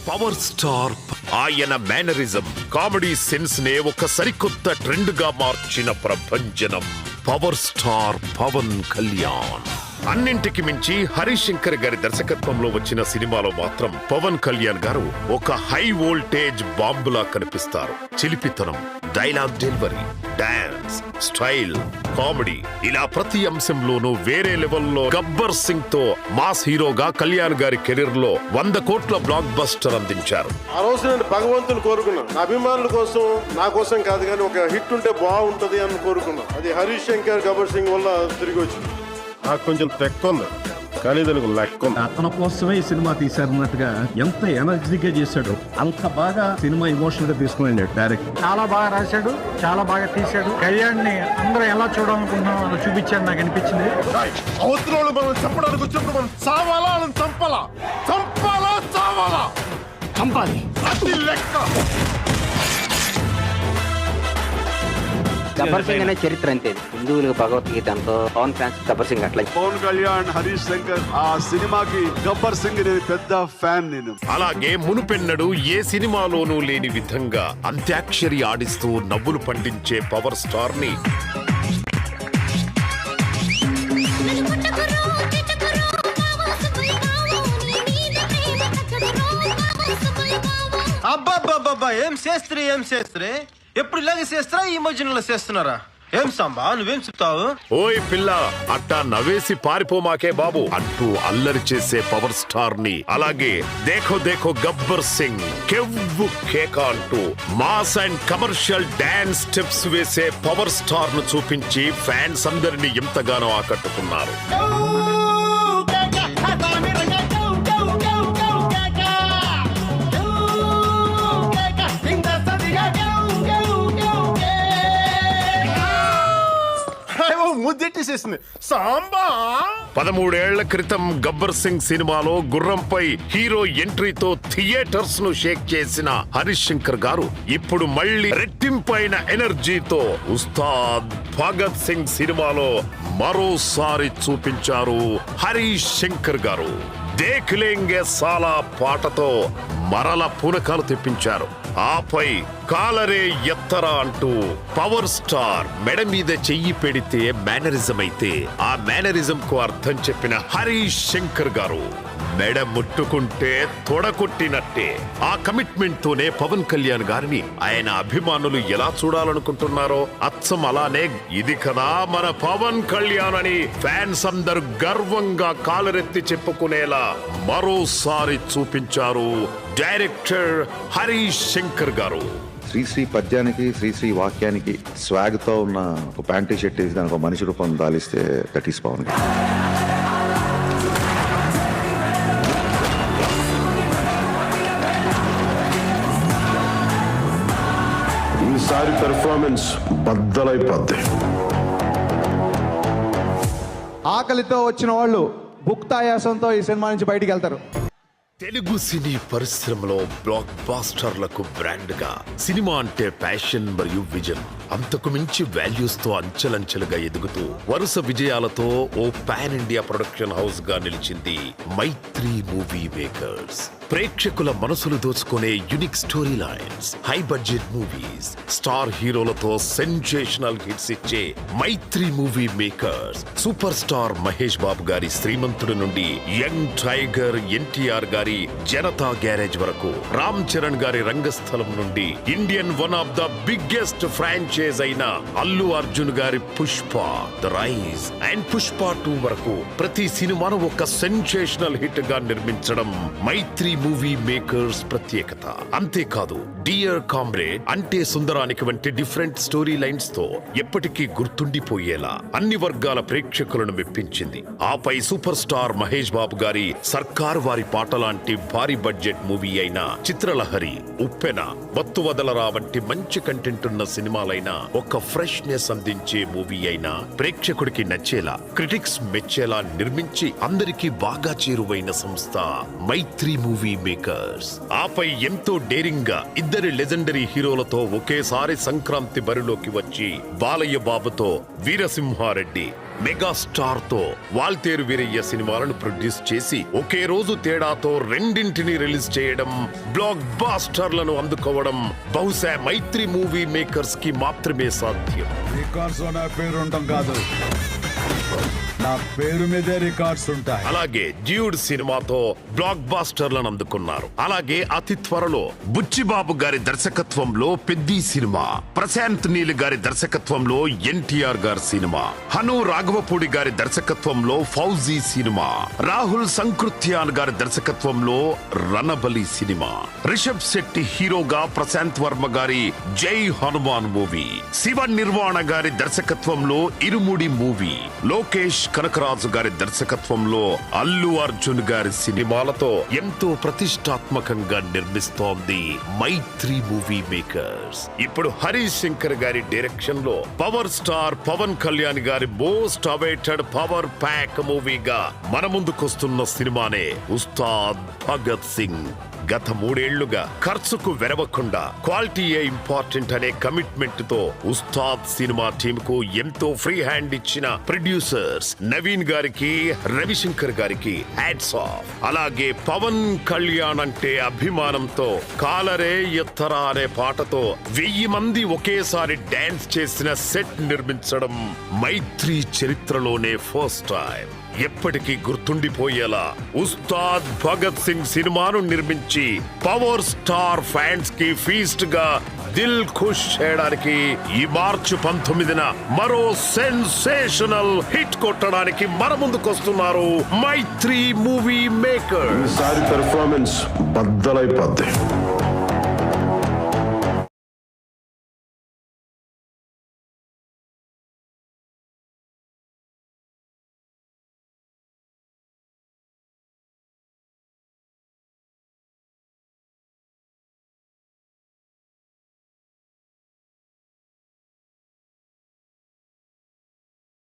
Power star ఆయన mannerism comedy sense నే ఒక సరికొత్త ట్రెండ్ గా మార్చిన ప్రభంజనం పవర్ స్టార్ పవన్ కళ్యాణ్. అన్నింటికి మించి హరీష్ శంకర్ గారి దర్శకత్వంలో వచ్చిన సినిమాలో మాత్రం పవన్ కళ్యాణ్ గారు ఒక హై వోల్టేజ్ బాంబులా కనిపిస్తారు. చిలిపితనం, dialogue delivery, dance, style, comedy ఇలా ప్రతి అంశంలోనూ వేరే లెవెల్లో గబ్బర్ సింగ్ తో మాస్ హీరోగా కళ్యాణ్ గారి కెరీర్ లో 100 కోట్ల బ్లాక్ బస్టర్ అందించారు. ఆ రోజు నేను భగవంతుని కోరుకున్నాను, నా అభిమానుల కోసం, నా కోసం కాదు కానీ ఒక హిట్ ఉంటే బాగుంటది అని కోరుకున్నాను. అది హరీష్ శంకర్ గబ్బర్ సింగ్ వల్ల తిరిగి వచ్చింది. నాకు కొంచెం తెక్క ఉంది కానీ దానికి లెక్క ఉంది. అతని కోసమే ఈ సినిమా తీశారన్నట్టుగా ఎంత ఎనర్జీగా చేశాడు, అంత బాగా సినిమా ఇమోషనల్ గా తీసుకుని వెళ్ళాడు డైరెక్టర్. చాలా బాగా రాశాడు, చాలా బాగా తీశాడు. కళ్యాణ్ ని అందరూ ఎలా చూడాలనుకుంటున్నాం అలా చూపించాడు నాకు అనిపించింది. అవతల మనం చంపడానికి వచ్చినప్పుడు మనం చావాలా అని చంపాలా, చంపాలా చావాలా, చంపాలి అది లెక్క. గబ్బర్ సింగ్ అనే చరిత్ర అంతే. హిందువులకు భగవద్గీత అంతో పవన్ ఫ్యాన్స్ గబ్బర్ సింగ్ అట్లా. పవన్ కళ్యాణ్, హరీష్ శంకర్ ఆ సినిమాకి గబ్బర్ సింగ్ నేను పెద్ద ఫ్యాన్. నేను అలాగే మునుపెన్నడు ఏ సినిమాలోనూ లేని విధంగా అంత్యాక్షరి ఆడిస్తూ నవ్వులు పండించే పవర్ స్టార్ ని అబ్బాబ్బాబ్బా ఏం చేస్త్రీ ఎప్పుడు ఇలాగే చేస్తారా, ఈ మధ్యలో చేస్తున్నారా? ఏం సాంబా నువ్వేం చెప్తావు? ఓయ్ పిల్ల అట్టా నవ్వేసి పారిపోమాకే బాబు అంటూ అల్లరి చేసే పవర్ స్టార్ ని, అలాగే దేఖో దేఖో గబ్బర్ సింగ్, కెవ్వు కేక అంటూ mass and commercial dance steps వేసే పవర్ స్టార్ ను చూపించి ఫ్యాన్స్ అందరినీ ఎంతగానో ఆకట్టుకున్నారు. ముద్దెట్టేసేసింది సాంబా. 13 ఏళ్ల క్రితం గబ్బర్ సింగ్ సినిమాలో గుర్రంపై హీరో ఎంట్రీతో థియేటర్స్ ను షేక్ చేసిన హరీష్ శంకర్ గారు ఇప్పుడు మళ్ళీ రెట్టింపైన ఎనర్జీతో ఉస్తాద్ భగత్ సింగ్ సినిమాలో మరోసారి చూపించారు హరీష్ శంకర్ గారు. దేఖ్ లేంగే సాలా పాటతో మరల పూనకాలు తెప్పించారు. ఆపై కాలరే ఎత్తరా అంటూ పవర్ స్టార్ మెడ మీద చెయ్యి పెడితే మేనరిజం అయితే ఆ మేనరిజం కు అర్థం చెప్పిన హరీష్ శంకర్ గారు మెడ ముట్టుకుంటే తొడకొట్టినట్టే. ఆ కమిట్మెంట్ తోనే పవన్ కళ్యాణ్ గారిని ఆయన అభిమానులు ఎలా చూడాలనుకుంటున్నారో అచ్చం అలానే ఇది కదా మన పవన్ కళ్యాణ్ అని ఫ్యాన్స్ అందరూ గర్వంగా కాలరెత్తి చెప్పుకునేలా మరోసారి చూపించారు డైరెక్టర్ హరీష్ శంకర్ గారు. శ్రీశ్రీ పద్యానికి, శ్రీశ్రీ వాక్యానికి స్వాగ్ తో ఉన్న ఒక ప్యాంటీ షర్ట్ వేసి దానికి ఒక మనిషి రూపం దాలిస్తే దట్ ఈస్ పవన్. ఈసారి పెర్ఫార్మెన్స్ బద్దలైపోద్ది. ఆకలితో వచ్చిన వాళ్ళు భుక్తాయాసంతో ఈ సినిమా నుంచి బయటికి వెళ్తారు. తెలుగు సినీ పరిశ్రమలో బ్లాక్ బాస్టర్లకు బ్రాండ్ గా సినిమా అంటే ప్యాషన్ మరియు విజన్, అంతకు మించి వాల్యూస్ తో అంచెలంచెలుగా ఎదుగుతూ వరుస విజయాలతో ఓ పాన్ ఇండియా ప్రొడక్షన్ హౌస్ గా నిలిచింది మైత్రి మూవీ మేకర్స్. ప్రేక్షకుల మనసులు దోచుకునే unique story lines, high budget movies, star హీరోలతో సెన్సేషనల్ హిట్స్ ఇచ్చే Maitri movie makers super star Mahesh Babu గారి శ్రీమంతుడు నుండి యంగ్ టైగర్ ఎన్టీఆర్ గారి జనతా గ్యారేజ్ వరకు, రామ్ చరణ్ గారి రంగస్థలం నుండి Indian one of the biggest franchise అయిన అల్లు అర్జున్ గారి Pushpa, the rise and Pushpa 2 వరకు ప్రతి సినిమాను ఒక సెన్సేషనల్ హిట్ గా నిర్మించడం మైత్రి మూవీ మేకర్స్ ప్రత్యేకత. అంతేకాదు డియర్ కామ్రేడ్, అంటే సుందరానికి వంటి డిఫరెంట్ స్టోరీ లైన్స్ తో ఎప్పటికీ గుర్తుండిపోయేలా అన్ని వర్గాల ప్రేక్షకులను మెప్పించింది. ఆపై సూపర్ స్టార్ మహేష్ బాబు గారి సర్కార్ వారి పాట లాంటి భారీ బడ్జెట్ మూవీ అయిన చిత్రలహరి, ఉప్పెన, వత్తు వదలరా వంటి మంచి కంటెంట్ ఉన్న సినిమాలైనా ఒక ఫ్రెష్నెస్ అందించే మూవీ అయినా ప్రేక్షకుడికి నచ్చేలా, క్రిటిక్స్ మెచ్చేలా నిర్మించి అందరికీ బాగా చేరువైన సంస్థ మైత్రి మూవీ మూవీ మేకర్స్. ఆపై ఎంతో డేరింగ్ గా ఇద్దరి లెజెండరీ హీరోలతో ఒకేసారి సంక్రాంతి బరిలోకి వచ్చి బాలయ్య బాబుతో వీరసింహారెడ్డి, మెగాస్టార్ తో వాల్తేరు వీరయ్య సినిమాలను ప్రొడ్యూస్ చేసి ఒకే రోజు తేడాతో రెండింటిని రిలీజ్ చేయడం, బ్లాక్ బాస్టర్లను అందుకోవడం బహుశా మైత్రి మూవీ మేకర్స్ కి మాత్రమే సాధ్యం. రికార్డ్స్ నా పేరు ఉండడం కాదు, నా పేరు మీదే రికార్డ్స్ ఉంటాయి. అలాగే డ్యూడ్ సినిమాతో బ్లాక్ బాస్టర్లను అందుకున్నారు. అలాగే అతి త్వరలో బుచ్చిబాబు గారి దర్శకత్వంలో పెద్ది సినిమా, ప్రశాంత్ నీల్ గారి దర్శకత్వంలో ఎన్టీఆర్ గారి సినిమా, హను రాఘవపూడి గారి దర్శకత్వంలో ఫౌజీ సినిమా, రాహుల్ సంకృత్యాన్ గారి దర్శకత్వంలో రణబలి సినిమా, రిషబ్ శెట్టి హీరోగా ప్రశాంత్ వర్మ గారి జై హనుమాన్ మూవీ, శివ నిర్వాణ గారి దర్శకత్వంలో ఇరుముడి మూవీ, లోకేష్ కనకరాజు గారి దర్శకత్వంలో అల్లు అర్జున్ గారి సినిమాలతో ఎంతో ప్రతిష్టాత్మకంగా నిర్మిస్తోంది మైత్రి మూవీ మేకర్స్. ఇప్పుడు హరీష్ శంకర్ గారి డైరెక్షన్ లో పవర్ స్టార్ పవన్ కళ్యాణ్ గారి మోస్ట్ అవైటెడ్ పవర్ ప్యాక్ మూవీగా మన ముందుకొస్తున్న సినిమానే ఉస్తాద్ భగత్ సింగ్. గత 3 ఏళ్లుగా ఖర్చుకు వెరవకుండా క్వాలిటీయే ఇంపార్టెంట్ అనే కమిట్మెంట్ తో ఉస్తాద్ సినిమా టీమ్ కు ఎంతో ఫ్రీ హ్యాండ్ ఇచ్చిన ప్రొడ్యూసర్స్ నవీన్ గారికి, రవిశంకర్ గారికి హ్యాట్స్ ఆఫ్. అలాగే పవన్ కళ్యాణ్ అంటే అభిమానంతో కాలరే ఎత్తరా అనే పాటతో 1000 మంది ఒకేసారి డాన్స్ చేసిన సెట్ నిర్మించడం మైత్రి చరిత్రలోనే ఫస్ట్ టైం. ఎప్పటికీ గుర్తుండిపోయేలా ఉస్తాద్ భగత్ సింగ్ సినిమాను నిర్మించి పవర్ స్టార్ ఫ్యాన్స్ కి ఫీస్ట్ గా దిల్ ఖుష్ చేయడానికి ఈ మార్చి 19న మరో సెన్సేషనల్ హిట్ కొట్టడానికి మన ముందుకొస్తున్నారు మైత్రి మూవీ మేకర్. ఈసారి పెర్ఫార్మెన్స్ బద్దలైపోద్ది.